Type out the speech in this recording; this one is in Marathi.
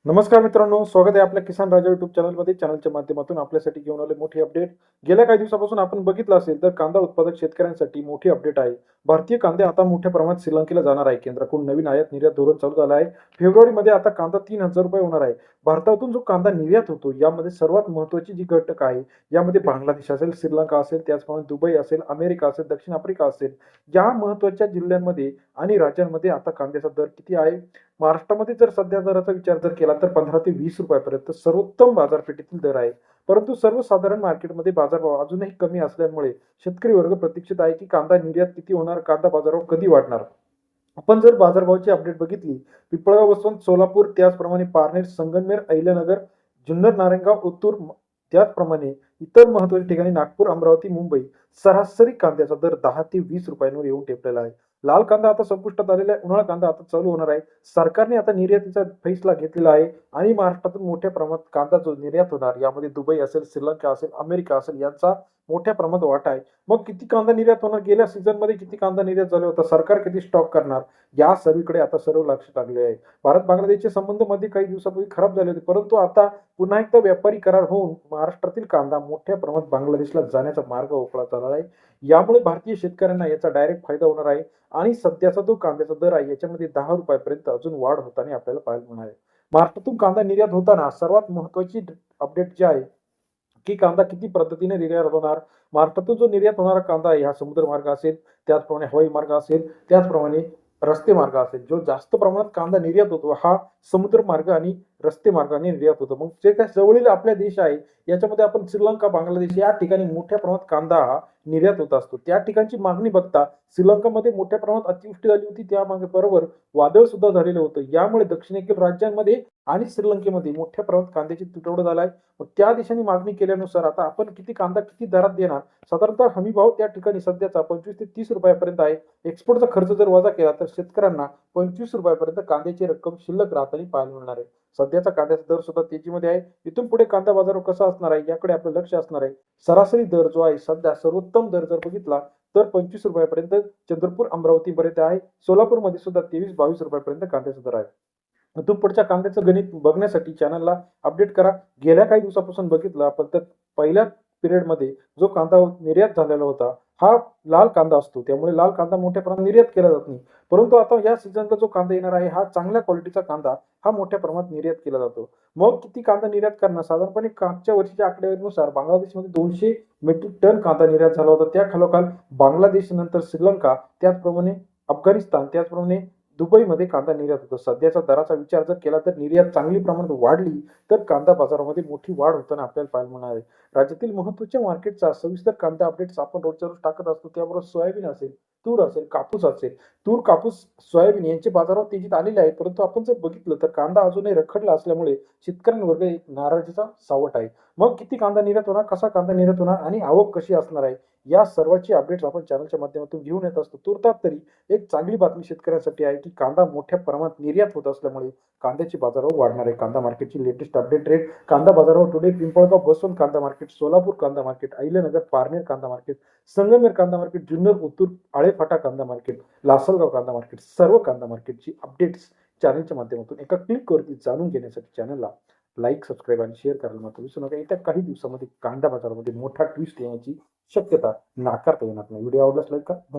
नमस्कार मित्रांनो, स्वागत आहे आपल्या किसान राजा युट्यूब चॅनलमध्ये. चॅनलच्या माध्यमातून आपल्यासाठी घेऊन आले मोठी अपडेट. गेल्या काही दिवसापासून आपण बघितलं असेल तर कांदा उत्पादक शेतकऱ्यांसाठी मोठी अपडेट आहे. भारतीय कांदे आता मोठ्या प्रमाणात श्रीलंकेला जाणार आहे. केंद्राकडून नवीन आयात निर्यात धोरण चालू झालं आहे. फेब्रुवारीमध्ये आता कांदा ₹3000 होणार आहे. भारतातून जो कांदा निर्यात होतो यामध्ये सर्वात महत्त्वाची जी घटक आहे, यामध्ये बांगलादेश असेल, श्रीलंका असेल, त्याचप्रमाणे दुबई असेल, अमेरिका असेल, दक्षिण आफ्रिका असेल, या महत्त्वाच्या जिल्ह्यांमध्ये आणि राज्यांमध्ये आता कांद्याचा दर किती आहे? महाराष्ट्रामध्ये जर सध्या दराचा विचार जर केला तर 15 ते 20 रुपयापर्यंत सर्वोत्तम बाजारपेठेतील दर आहे. परंतु सर्वसाधारण मार्केटमध्ये बाजारभाव अजूनही कमी असल्यामुळे शेतकरी वर्ग प्रतीक्षित आहे की कांदा निर्यात किती होणार, कांदा बाजारभाव कधी वाढणार. आपण जर बाजारभावाची अपडेट बघितली, पिंपळगाव, वसवंत, सोलापूर, त्याचप्रमाणे पारनेर, संगमनेर, अहिल्यानगर, जुन्नर, नारायणगाव, ओतूर, त्याचप्रमाणे इतर महत्त्वाच्या ठिकाणी नागपूर, अमरावती, मुंबई, सरासरी कांद्याचा दर 10 ते 20 रुपयांवर येऊन ठेपलेला आहे. लाल कांदा आता संपुष्टात आलेला आहे. उन्हाळा कांदा आता चालू होणार आहे. सरकारने आता निर्यातीचा फैसला घेतलेला आहे आणि महाराष्ट्रातून मोठ्या प्रमाणात कांदा जो निर्यात होणार, यामध्ये दुबई असेल, श्रीलंका असेल, अमेरिका असेल, यांचा मोठ्या प्रमाणात वाटा आहे. मग किती कांदा निर्यात होणार, गेल्या सीझनमध्ये किती कांदा निर्यात झाला होता, सरकार किती स्टॉक करणार, या सर्वीकडे आता सर्व लक्ष लागले आहे. भारत बांगलादेशचे संबंध मध्ये काही दिवसापूर्वी खराब झाले होते, परंतु आता पुन्हा एकदा व्यापारी करार होऊन महाराष्ट्रातील कांदा मोठ्या प्रमाणात बांगलादेशला जाण्याचा मार्ग मोकळा झाला आहे. यामुळे भारतीय शेतकऱ्यांना याचा डायरेक्ट फायदा होणार आहे आणि सध्याचा जो कांद्याचा दर आहे याच्यामध्ये 10 रुपयापर्यंत अजून वाढ होताना आपल्याला पाहायला मिळणार आहे. महाराष्ट्रातून कांदा निर्यात होताना सर्वात महत्त्वाची अपडेट जी आहे की कांदा किती पद्धतीने निर्यात होणार. महाराष्ट्रातून जो निर्यात होणारा कांदा आहे हा समुद्र मार्ग असेल, त्याचप्रमाणे हवाई मार्ग असेल, त्याचप्रमाणे रस्ते मार्ग असेल. जो जास्त प्रमाणात कांदा निर्यात होतो हा समुद्र मार्ग आणि रस्ते मार्गाने निर्यात होतो. मग जे काही जवळील आपल्या देश आहे याच्यामध्ये आपण श्रीलंका, बांगलादेश या ठिकाणी मोठ्या प्रमाणात कांदा हा निर्यात होत असतो. त्या ठिकाणची मागणी बघता श्रीलंकामध्ये मोठ्या प्रमाणात अतिवृष्टी झाली होती, त्या मागे बरोबर वादळ सुद्धा झालेलं होतं. यामुळे दक्षिणेकडील राज्यांमध्ये आणि श्रीलंकेमध्ये मोठ्या प्रमाणात कांद्याची तुटवडा झाला आहे. मग त्या देशांनी मागणी केल्यानुसार आता आपण किती कांदा किती दरात देणार, साधारणतः हमी भाव त्या ठिकाणी सध्याचा 25 ते 30 रुपयापर्यंत आहे. एक्सपोर्टचा खर्च जर वजा केला तर शेतकऱ्यांना 25 रुपयापर्यंत कांद्याची रक्कम शिल्लक राहताना पाहायला मिळणार आहे. सध्याचा कांद्याचा दर सुद्धा तेजीमध्ये आहे. इथून पुढे कांदा बाजार कसा असणार आहे याकडे आपलं लक्ष असणार आहे. सरासरी दर जो आहे सध्या सर्वोत्तम दर जर बघितला तर 25 रुपयापर्यंत चंद्रपूर, अमरावती पर्यंत आहे. सोलापूरमध्ये सुद्धा 23-22 रुपयापर्यंत कांद्याचा दर आहे. इथून पुढच्या कांद्याचं गणित बघण्यासाठी चॅनलला अपडेट करा. गेल्या काही दिवसापासून बघितलं आपण तर पहिल्या पिरियडमध्ये जो कांदा निर्यात झालेला होता हा लाल कांदा असतो, त्यामुळे लाल कांदा मोठ्या प्रमाणात निर्यात केला जात नाही. परंतु आता या सीझनला जो कांदा येणार आहे हा चांगल्या क्वालिटीचा कांदा हा मोठ्या प्रमाणात निर्यात केला जातो. मग किती कांदा निर्यात करणार, साधारणपणे मागच्या वर्षीच्या आकडेवारीनुसार बांगलादेशमध्ये 200 मेट्रिक टन कांदा निर्यात झाला होता. त्या खालोखाल बांगलादेश नंतर श्रीलंका, त्याचप्रमाणे अफगाणिस्तान, त्याचप्रमाणे दुबईमध्ये कांदा निर्यात होतो. सध्याचा दराचा विचार जर केला तर निर्यात चांगली प्रमाणात वाढली तर कांदा बाजारामध्ये मोठी वाढ होताना आपल्याला पाहायला मिळणार आहे. राज्यातील महत्त्वाच्या मार्केटचा सविस्तर कांदा अपडेट्स आपण रोजच्या रोज टाकत असतो. त्याबरोबर सोयाबीन असेल, तूर असेल, कापूस असेल. तूर, कापूस, सोयाबीन यांचे बाजारावर तेजीत आलेले आहे. परंतु आपण जर बघितलं तर कांदा अजूनही रखडला असल्यामुळे शेतकऱ्यांवर्ग एक नाराजीचा सावट आहे. मग किती कांदा निर्यात होणार, कसा कांदा निर्यात होणार आणि आवक कशी असणार आहे, या सर्वाची अपडेट्स आपण चॅनलच्या माध्यमातून घेऊन येत असतो. तुर्तात तरी एक चांगली बातमी शेतकऱ्यांसाठी आहे की कांदा मोठ्या प्रमाणात निर्यात होत असल्यामुळे कांद्याचे बाजारभाव वाढणार आहे. कांदा मार्केटची लेटेस्ट अपडेट रेट, कांदा बाजारभाव टुडे, पिंपळगाव, वसवंत कांदा मार्केट, सोलापूर कांदा मार्केट, अहिल्यानगर, पारनेर कांदा मार्केट, संगमनेर कांदा मार्केट, जुन्नर, ओतूर, आळेफाटा कांदा मार्केट, लासलगाव कांदा मार्केट, सर्व कांदा मार्केटची अपडेट्स चॅनलच्या माध्यमातून एका क्लिकवरती जाणून घेण्यासाठी चॅनलला लाईक, सबस्क्राईब आणि शेअर करायला मात्र विसरू नका. येत्या काही दिवसामध्ये कांदा बाजारामध्ये मोठा ट्विस्ट येण्याची शक्यता नाकारता येणार नाही. व्हिडिओ आवडल्यास लाईक करा.